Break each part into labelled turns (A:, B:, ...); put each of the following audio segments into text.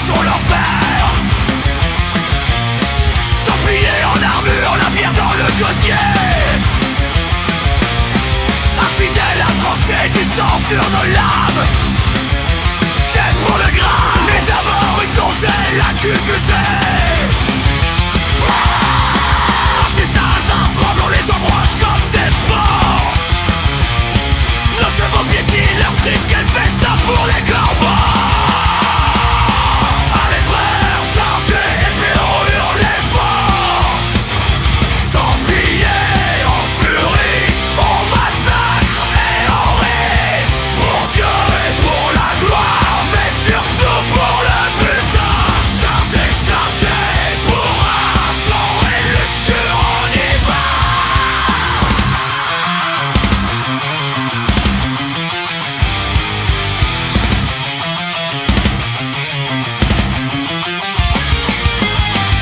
A: sur l'enfer. Templier en armure, la pierre dans le gosier. Infidèle à trancher du sang sur nos lames. Quête pour le Graal, mais d'abord une donzelle à culbuter. Ces sarrasins tremblent les ombrages comme des porcs. Nos chevaux piétinent leur tripes, quel festin pour les corbeaux. Allez frères, chargez, épée on hurle fort. Templiers en furie, on massacre et on rit. Pour Dieu et pour la gloire, mais surtout pour le butin. Chargez, chargez, pour un sang et luxure en hiver.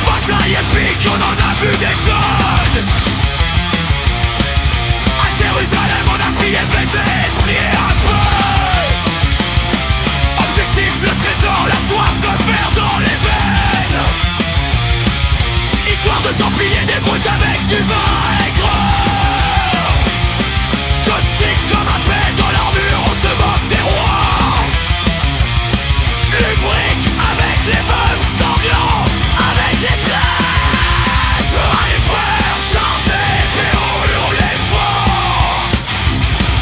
A: Bataille épique, on en a vu des tonnes. À Jérusalem on a prié, baisé, prié un peu. Objectif, le trésor, la soif de fer dans les veines. Histoire de templier des brutes avec du vinaigre. Caustique comme un pet dans l'armure, on se moque des rois. Lubrique avec les veuves sanglants, avec les traîtres. Allez frères, chargez, mais on hurle fort.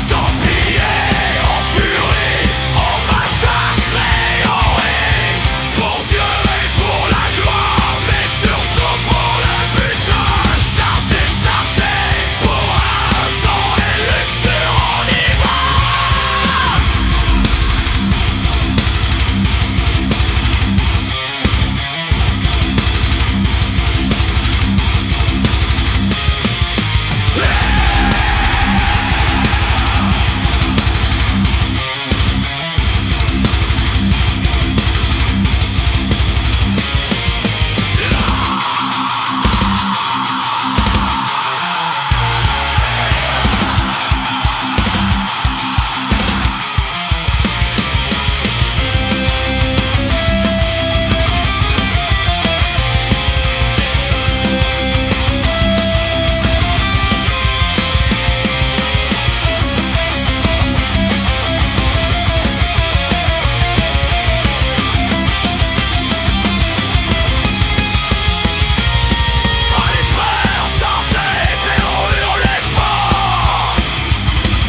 A: Templiers en furie, on massacre et on rit. Pour Dieu et pour la gloire, mais surtout pour le butin. Chargez, chargez, pour un sang et luxure en hiver. Allez frères, chargez, mais on hurle fort.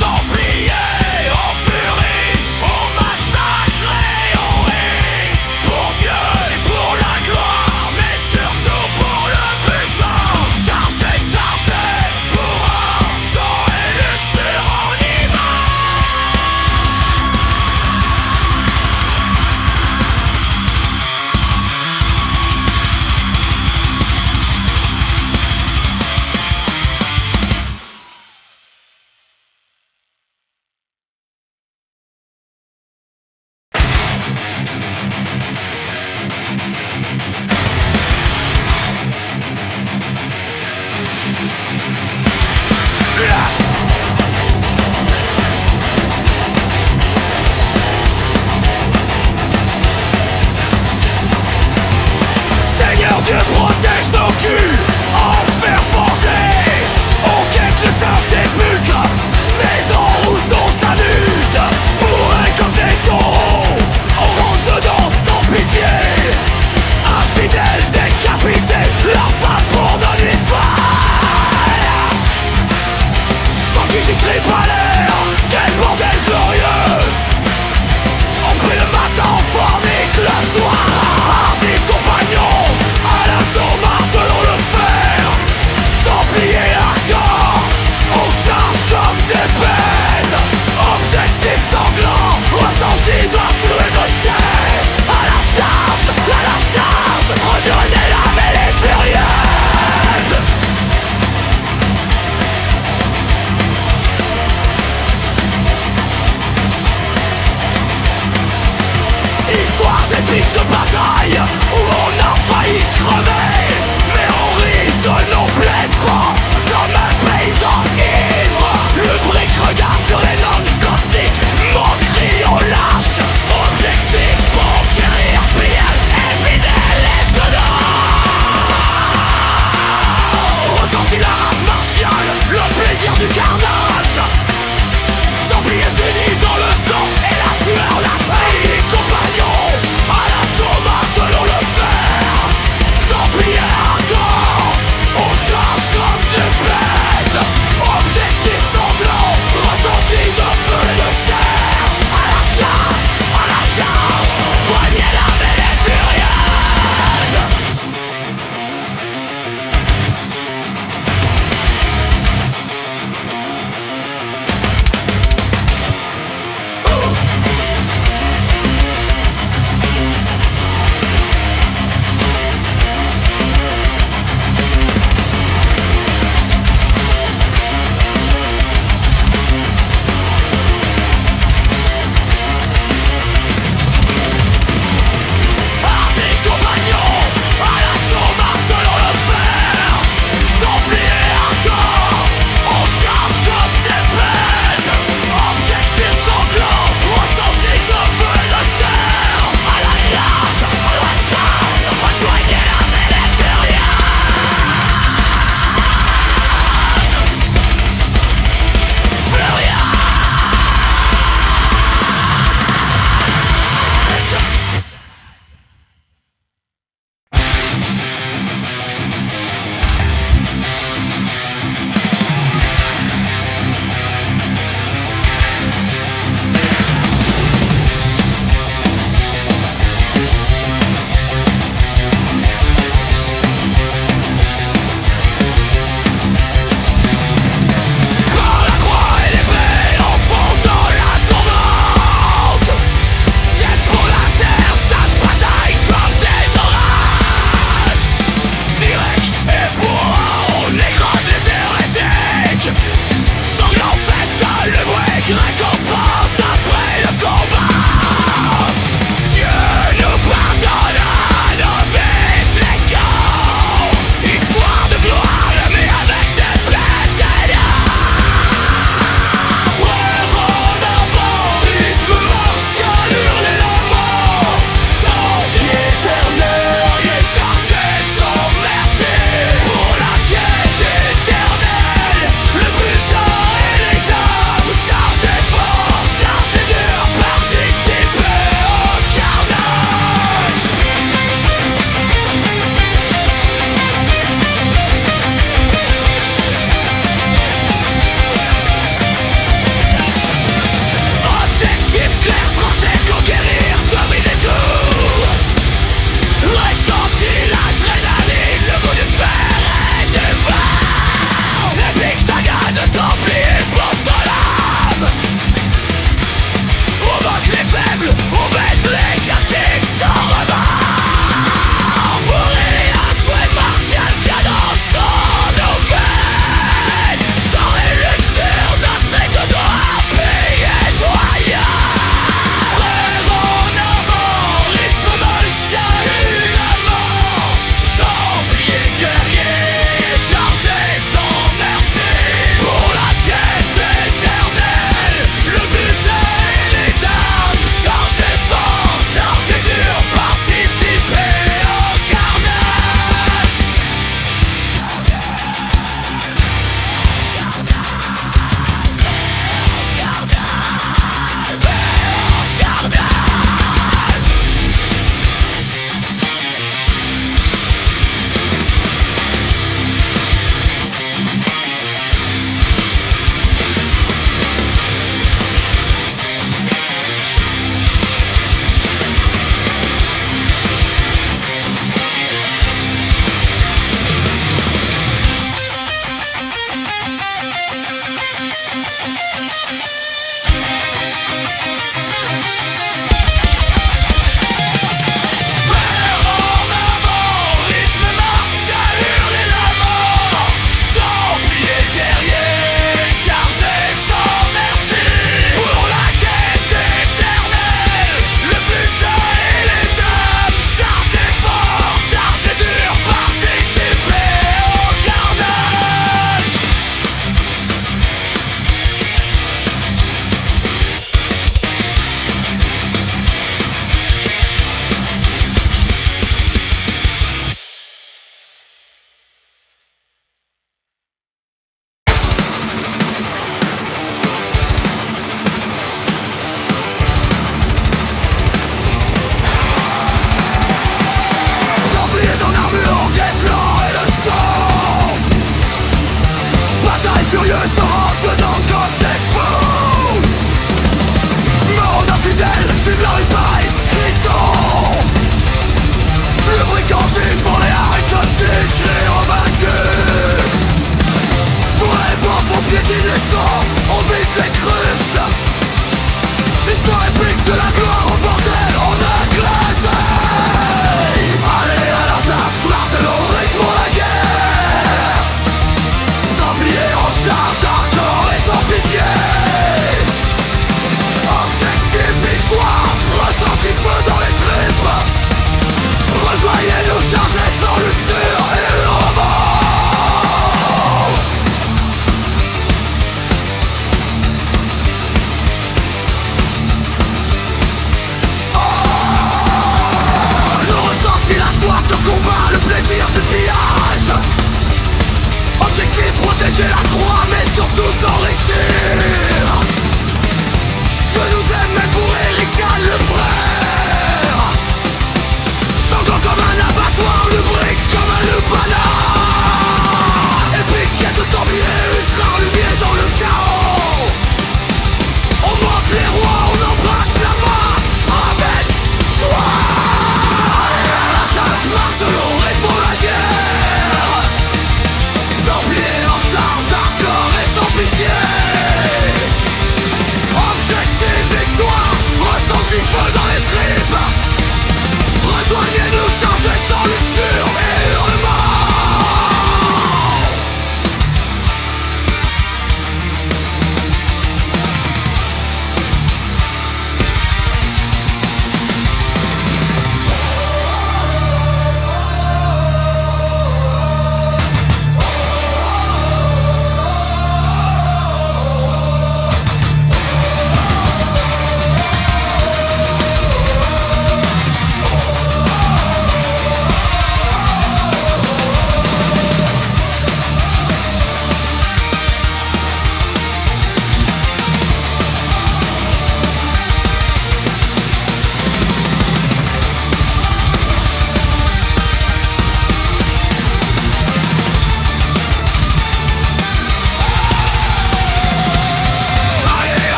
A: Templiers en furie, on massacre et on rit. Pour Dieu et pour la gloire, mais surtout pour le butin. Chargez, chargez, pour un sang et luxure en hiver. Seigneur Dieu, protège nos culs en fer forgé. On quête le Saint-Sépulcre, mais en route on s'amuse. Bourrés comme des taureaux, on rentre dedans sans pitié. Infidèles décapités, leur femme pour nos nuits folles. Sans qui j'y tripe à l'air, quel bordel glorieux. On prie le matin en fornique, le soir hardi compagnon. À l'assaut martelons le fer.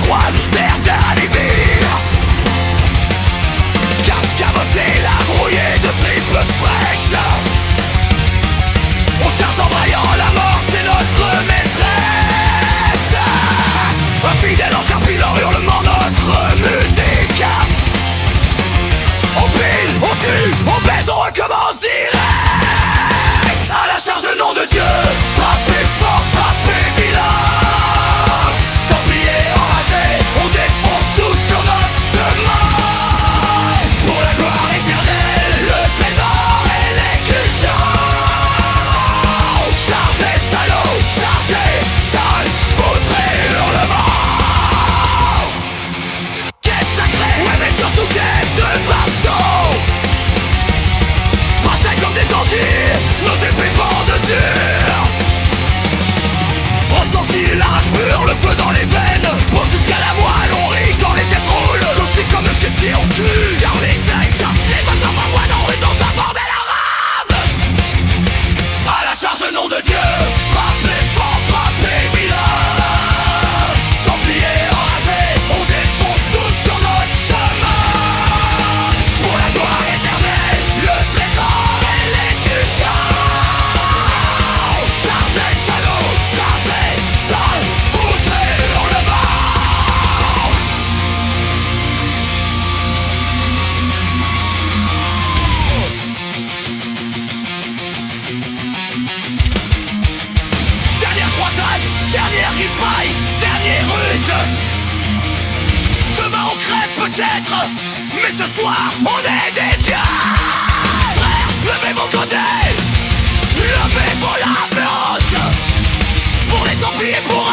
A: croix nous sert d'alibi. Casque cabossé, la brouillée de tripes fraîches. On charge en braillant, la mort c'est notre maîtresse. Infidèle en charpie, leur hurlement, notre musique. On pile, on tue, on baise, on recommence direct. À la charge, nom de Dieu, frappez fort, frappez vilain. Templiers enragés, on défonce tout sur notre chemin. Pour la gloire éternelle, le trésor et les cuchons. Chargez, salauds, chargez, sale, foutrez hurlement. Quête sacrée, ouais mais surtout quête de baston. Bataille comme des tangiers, nos épées bandent dur. Ressenti la rage pure, le feu dans les veines. Pour jusqu'à la moelle, on rit quand les têtes roulent. Toasté comme une pied au cul. Car les flingues, les bonnes dans ma moine, on est dans un bordel arabe. À la charge, nom de Dieu, frappez fort, frappez vilain. Templiers enragés, on défonce tout sur notre chemin. Pour la gloire éternelle, le trésor et les cuchons. Chargez, salauds, chargez, sale, foutrez hurlement. Dernière croisade, dernière ripaille, dernière lutte. Demain on crève peut-être, mais ce soir on est des dieux. Frères, levez vos côtés, levez vos lames hautes. Pour les Templiers, pour